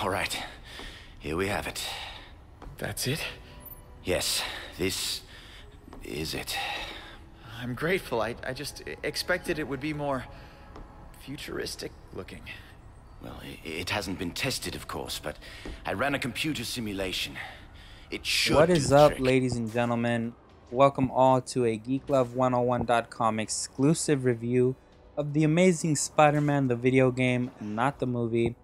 All right. Here we have it. That's it? Yes, this is it. I'm grateful. I just expected it would be more futuristic looking. Well, it hasn't been tested, of course, but I ran a computer simulation. It should What do is the up, trick. ladies and gentlemen? Welcome all to a GeekLove101.com exclusive review of The Amazing Spider-Man, the video game, not the movie.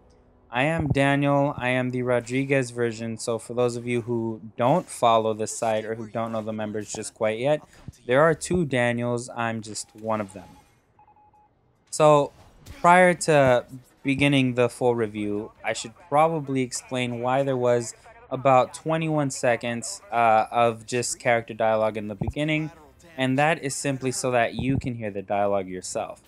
I am Daniel. I am the Rodriguez version, so for those of you who don't follow the site or who don't know the members just quite yet, there are two Daniels. I'm just one of them. So, prior to beginning the full review, I should probably explain why there was about 21 seconds of just character dialogue in the beginning, and that is simply so that you can hear the dialogue yourself.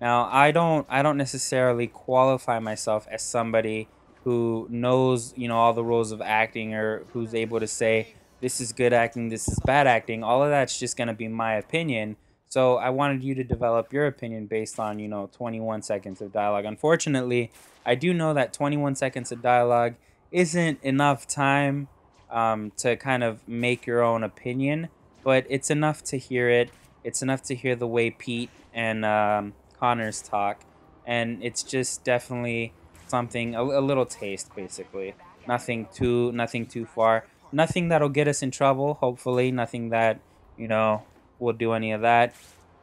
Now, I don't necessarily qualify myself as somebody who knows, all the rules of acting, or who's able to say this is good acting, this is bad acting. All of that's just going to be my opinion. So I wanted you to develop your opinion based on, 21 seconds of dialogue. Unfortunately, I do know that 21 seconds of dialogue isn't enough time to kind of make your own opinion, but it's enough to hear it. It's enough to hear the way Pete and Connor's talk, and it's just definitely something, a little taste, basically. Nothing too far. Nothing that'll get us in trouble, hopefully. Nothing that, will do any of that.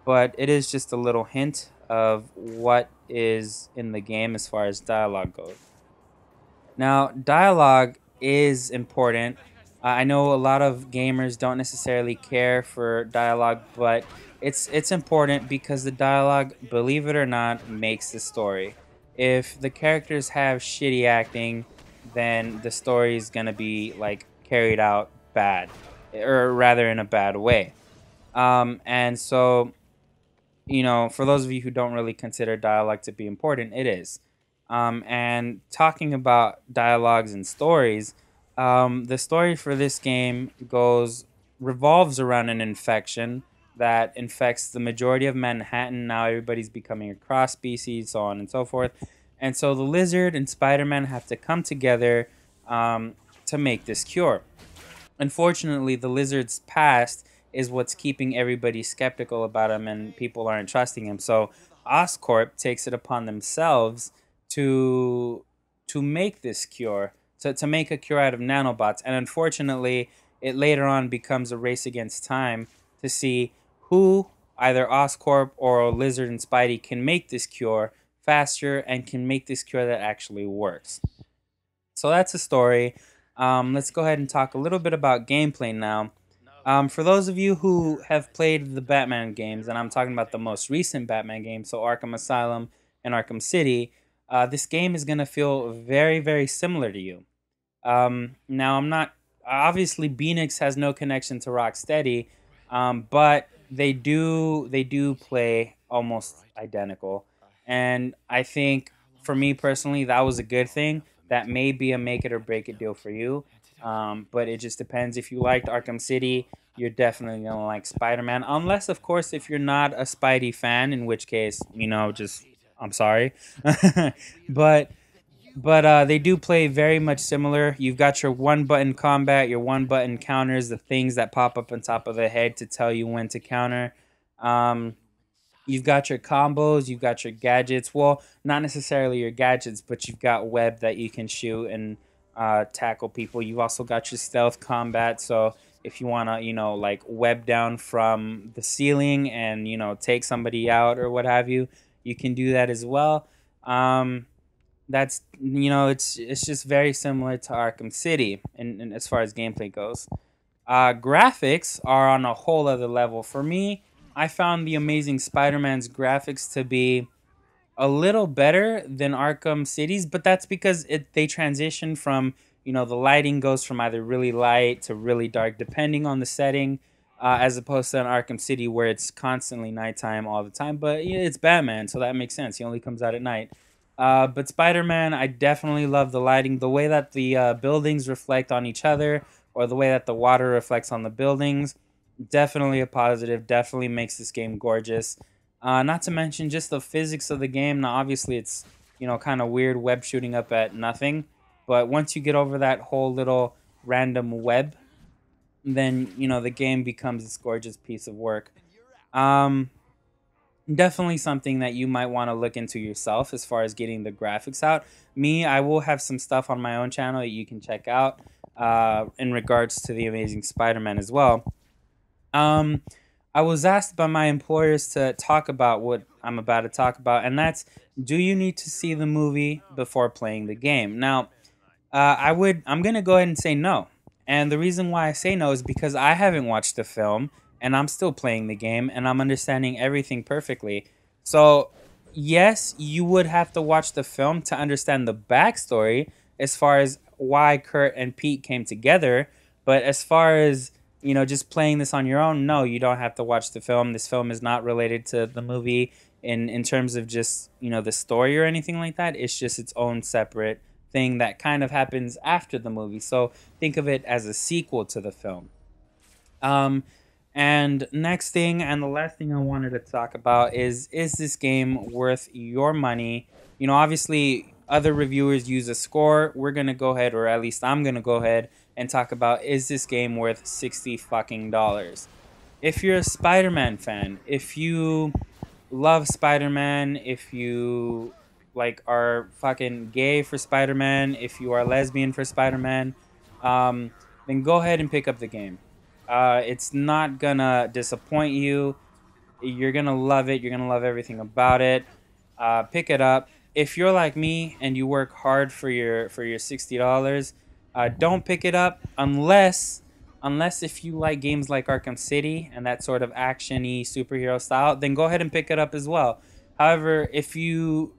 But it is just a little hint of what is in the game as far as dialogue goes. Now, dialogue is important. I know a lot of gamers don't necessarily care for dialogue, but it's important because the dialogue, believe it or not, makes the story. If the characters have shitty acting, then the story is gonna be like carried out bad, or rather in a bad way. And so, for those of you who don't really consider dialogue to be important, it is. And talking about dialogues and stories, the story for this game revolves around an infection that infects the majority of Manhattan. Now everybody's becoming a cross species, so on and so forth. And so the Lizard and Spider-Man have to come together to make this cure. Unfortunately, the Lizard's past is what's keeping everybody skeptical about him, and people aren't trusting him. So Oscorp takes it upon themselves to make this cure, to make a cure out of nanobots. And unfortunately, it later on becomes a race against time to see who, either Oscorp or Lizard and Spidey, can make this cure faster and can make this cure that actually works. So that's the story. Let's go ahead and talk a little bit about gameplay now. For those of you who have played the Batman games, and I'm talking about the most recent Batman games, so Arkham Asylum and Arkham City, this game is going to feel very, very similar to you. Now, obviously, Phoenix has no connection to Rocksteady, but they do play almost identical. And I think, for me personally, that was a good thing. That may be a make it or break it deal for you. But it just depends. If you liked Arkham City, you're definitely going to like Spider-Man. Unless, of course, if you're not a Spidey fan, in which case, I'm sorry. But they do play very much similar. You've got your one-button combat, your one-button counters, the things that pop up on top of the head to tell you when to counter. You've got your combos, you've got your gadgets. Well, not necessarily your gadgets, but you've got web that you can shoot and tackle people. You've also got your stealth combat, so if you want to, like web down from the ceiling and, take somebody out or what have you, you can do that as well. That's, it's just very similar to Arkham City and as far as gameplay goes. Graphics are on a whole other level. For me, I found the Amazing Spider-Man's graphics to be a little better than Arkham City's, but that's because they transition from, the lighting goes from either really light to really dark, depending on the setting, as opposed to an Arkham City where it's constantly nighttime all the time. But it's Batman, so that makes sense. He only comes out at night. But Spider-Man, I definitely love the lighting. The way that the buildings reflect on each other, or the way that the water reflects on the buildings, definitely a positive. Definitely makes this game gorgeous. Not to mention just the physics of the game. Now, obviously, it's kind of weird web shooting up at nothing, But once you get over that whole little random web, then the game becomes this gorgeous piece of work. Um, Definitely something that you might want to look into yourself as far as getting the graphics out. Me, I will have some stuff on my own channel that you can check out in regards to the Amazing Spider-Man as well. Um, I was asked by my employers to talk about what I'm about to talk about, and that's, do you need to see the movie before playing the game? Now, I'm gonna go ahead and say no. And the reason why I say no is because I haven't watched the film and I'm still playing the game and I'm understanding everything perfectly. So, yes, you would have to watch the film to understand the backstory as far as why Kurt and Pete came together. But as far as, just playing this on your own, no, you don't have to watch the film. This film is not related to the movie in terms of just, the story or anything like that. It's just its own separate thing that kind of happens after the movie. So think of it as a sequel to the film. And next thing, and the last thing I wanted to talk about is this game worth your money? Obviously, other reviewers use a score. We're going to go ahead, or at least I'm going to go ahead and talk about, is this game worth $60 fucking dollars? If you're a Spider-Man fan, if you love Spider-Man, if you are fucking gay for Spider-Man, if you are lesbian for Spider-Man, then go ahead and pick up the game. It's not gonna disappoint you. You're gonna love it. You're gonna love everything about it. Pick it up. If you're like me and you work hard for your $60, don't pick it up unless if you like games like Arkham City and that sort of action-y superhero style, then go ahead and pick it up as well. However, if you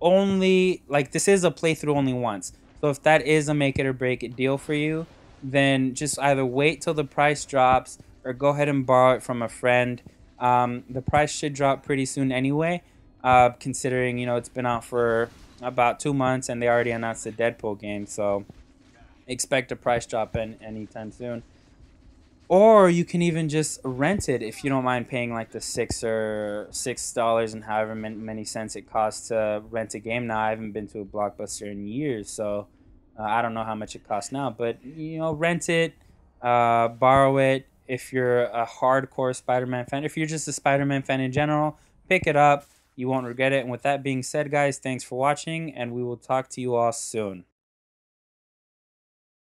only this is a playthrough only once, so if that is a make it or break it deal for you, then just either wait till the price drops or go ahead and borrow it from a friend. The price should drop pretty soon anyway, considering it's been out for about 2 months and they already announced the Deadpool game, so expect a price drop anytime soon. Or you can even just rent it if you don't mind paying like the $6 and however many cents it costs to rent a game. Now, I haven't been to a Blockbuster in years, so I don't know how much it costs now. But, rent it, borrow it. If you're a hardcore Spider-Man fan, if you're just a Spider-Man fan in general, pick it up. You won't regret it. And with that being said, guys, thanks for watching, and we will talk to you all soon.